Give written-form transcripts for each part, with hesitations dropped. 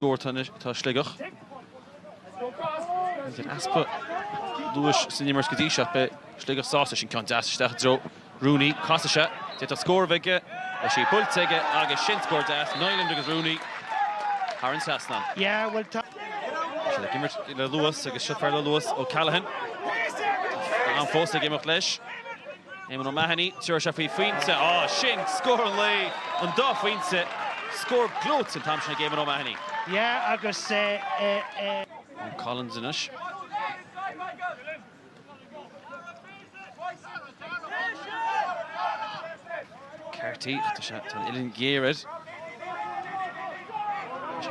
Spórt tá Sligeach. Den aspa Lewis sin nimmers gedíseach be Sligeach sásta sin contestach dro Rooney Costacha det score vige a sí pultige agus sin score das Nyland agus Rooney Haran Sasnan. Yeah, well Gimmert le Lewis agus Shiffer le Lewis O'Callaghan. An fósta gimach leis. Éman O'Mahony tuair se faoi faointe sin score lei an dá faointe score glót in tamsna Éman O'Mahony. Yeah, agus Collins in us. Carty, tan Ilin Geared.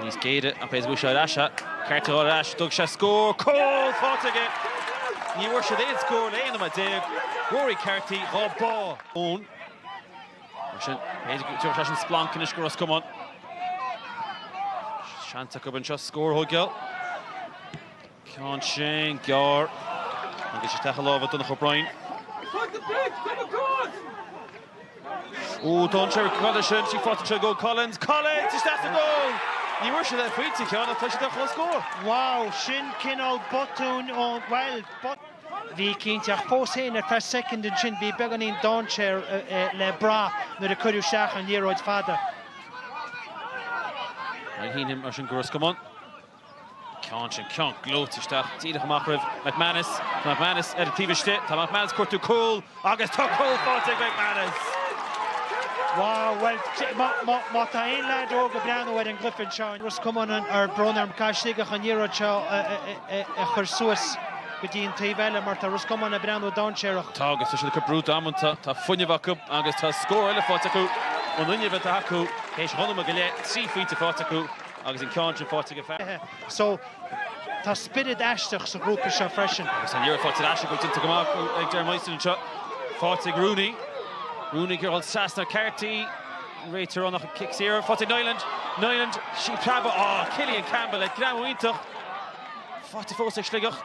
He's gated up his wish out Asha. Carty or Ash, Doug score. Cole fought again. You were they score lane them a day. Rory Carty, ball. Own. He's Splank in the Roscommon. Shanta Cuban just score Hugel. Conching, Gar. And get your tackle over to O'Brien. Oh, don't Cherry Collins, she fought to go Collins. Collins, is that the goal? You were sure that free to count, I thought you got score. Wow, Shin Kinol Button on well, but the Kintiach post in at first second and Shin be beginning Don Chair Le Bra, no the Kudu Shach and Yeroid's father. I hear him rushing Roscommon. Can't gloat is that. Tida Machrev McManus editiviste. McManus court to Cole. August to Cole fought McManus. Wow, well, Martin lad og Brian with Griffin Shawn. Roscommon or Bronner Sligeach and Yeroid Chursus with the Tivella Marta Roscommon and Brian Don Cherach. Tagus should have brute Amanta ta Funyavaku August to score le Fotaku. Onunya Vataku. He's Honoma Galet 3 feet to Fotaku. Agus in country Fotaku. So ta spitted Ashtach so group is freshen. So you're Fotaku Ashtach goes into Comáin like Jeremiah and shot. Fotaku Rooney. Rooney girl Sasna Carty. Rater on the kicks here. Fotaku Nyland. She travel. Killian Campbell at Craobh Peile. Fotaku Sligeach.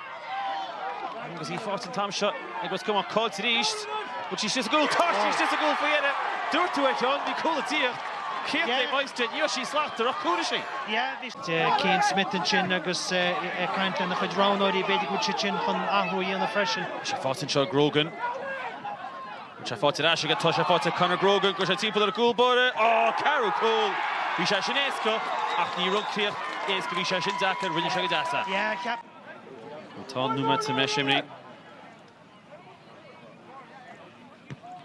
Because he fought in Tom shot. It was come on called to the east. But she's just a goal. She's just a goal for you. Do it to it, John. Be cool to you. Keep the moisture. Yoshi slapped the rock. Who is she? Yeah, this Kane Smith and Chin Agus kind of the drown or the baby good chin on Ahru in the freshen. She fought in Chuck Grogan. Which I fought to Ash. She got touched. I fought to Conor Grogan. Because I see people that are cool, but Caro cool. Visha Shinesko. After you run clear, yes, Visha Shinzaka. Really Shagadasa. Yeah, Cap. Tom Numa to Meshimri.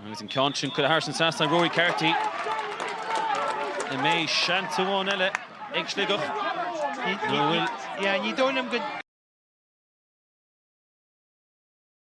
He's in Conchin, could have Harrison Sasna, Rory Carty. And May Shanta one Ella, Sligeach. Yeah, you don't him good.